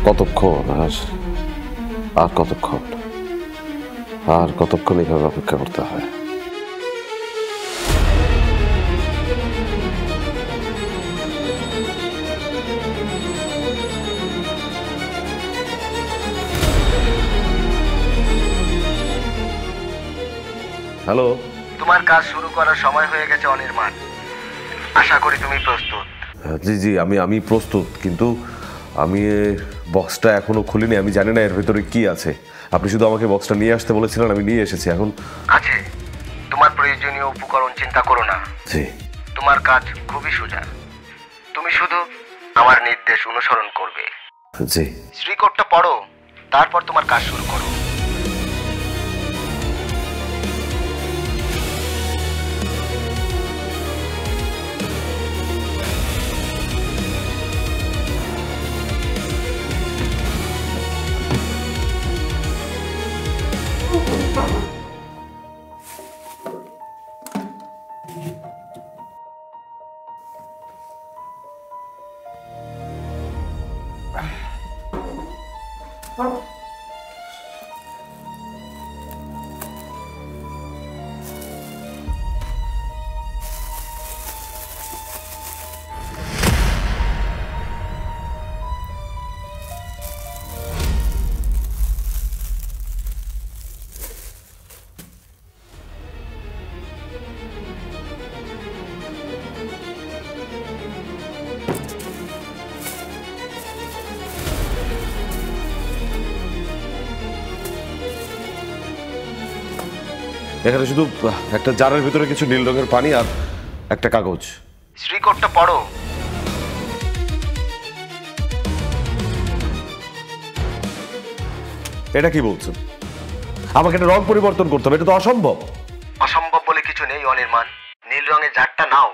কতক্ষণ আর কতক্ষণ এইভাবে অপেক্ষা করতে হয়? হ্যালো, তোমার কাজ শুরু করার সময় হয়ে গেছে অনির্বাণ। আশা করি তুমি প্রস্তুত। জি জি, আমি প্রস্তুত, কিন্তু আমি বক্সটা এখনো খুলিনি। আমি জানি না এর ভিতরে কি আছে। আপনি শুধু আমাকে বক্সটা নিয়ে আসতে বলেছিলেন, আমি নিয়ে এসেছি। এখন আছে তোমার প্রয়োজনীয় উপকরণ, চিন্তা করো না। জি, তোমার কাজ খুবই সোজা। তুমি শুধু আমার নির্দেশ অনুসরণ করবে। জি। শ্রীকোটটা পড়ো, তারপর তোমার কাজ শুরু করো। এখানে শুধু একটা জারের ভিতরে কিছু নীল রঙের পানি আর একটা কাগজ। শ্রীকোটটা পড়ো। এটা কি বলছেন? আমাকে একটা রং পরিবর্তন করতে হবে? এটা তো অসম্ভব। অসম্ভব বলে কিছু নেই অনির্বাণ। নীল রঙের জারটা নাও,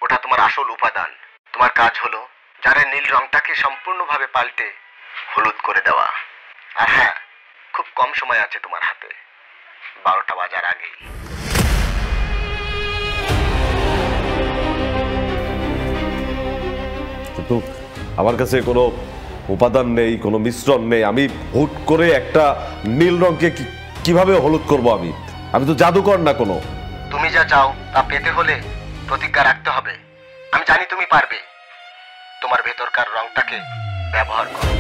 ওটা তোমার আসল উপাদান। তোমার কাজ হলো জারের নীল রংটাকে সম্পূর্ণভাবে পাল্টে হলুদ করে দেওয়া। আর হ্যাঁ, খুব কম সময় আছে তোমার হাতে, 12টা বাজার আগেই। কিন্তু আমার কাছে কোনো উপাদান নেই, কোনো মিশ্রণ নেই। আমি হুট করে একটা নীল রঙকে কিভাবে হলুদ করব? আমি তো জাদুকর না কোনো। তুমি যা চাও তা পেতে হলে প্রতিজ্ঞা রাখতে হবে। আমি জানি তুমি পারবে। তোমার ভেতরকার রংটাকে ব্যবহার করো।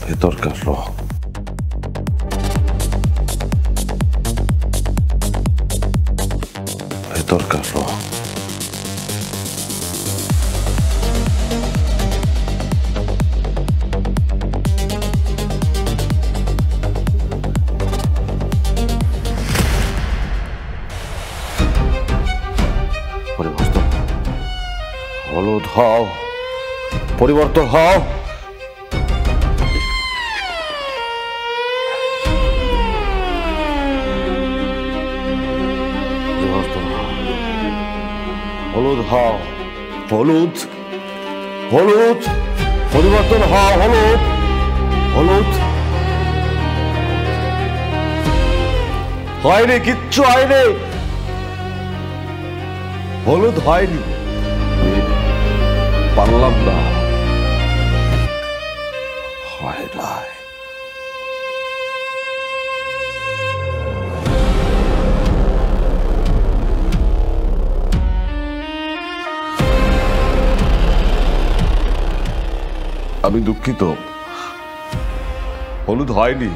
ভেতরকার রং, ভেতরকার রং। পরিবর্তন, হলুদ হও, পরিবর্তন হও। হলুদ হও, হলুদ, হলুদ, পরিবর্তন হও, হলুদ, হলুদ। হয়নি, কিচ্ছু হয়নি, হলুদ হয়নি। পারলাম না, হয় নাই। আমি দুঃখিত, হলুদ হয়নি,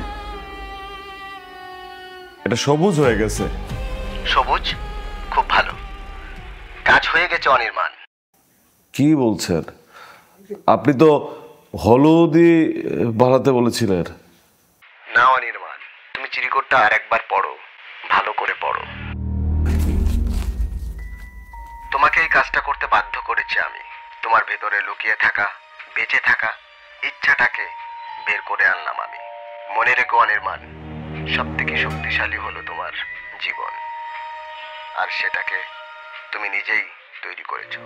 এটা সবুজ হয়ে গেছে। সবুজ? খুব ভালো, কাজ হয়ে গেছে অনির্বাণ। কি বলছেন? আপনি তো হলুদই বানাতে বলেছিলেন? না অনির্বাণ, তুমি চিরকুটটা আর একবার পড়ো, ভালো করে পড়ো। তোমাকে এই কাজটা করতে বাধ্য করেছি আমি। তোমার ভেতরে লুকিয়ে থাকা বেঁচে থাকা ইচ্ছাটাকে বের করে আনলাম আমি। মনে রেখো অনির্বাণ, সব থেকে শক্তিশালী হলো তোমার জীবন, আর সেটাকে তুমি নিজেই তৈরি করেছো।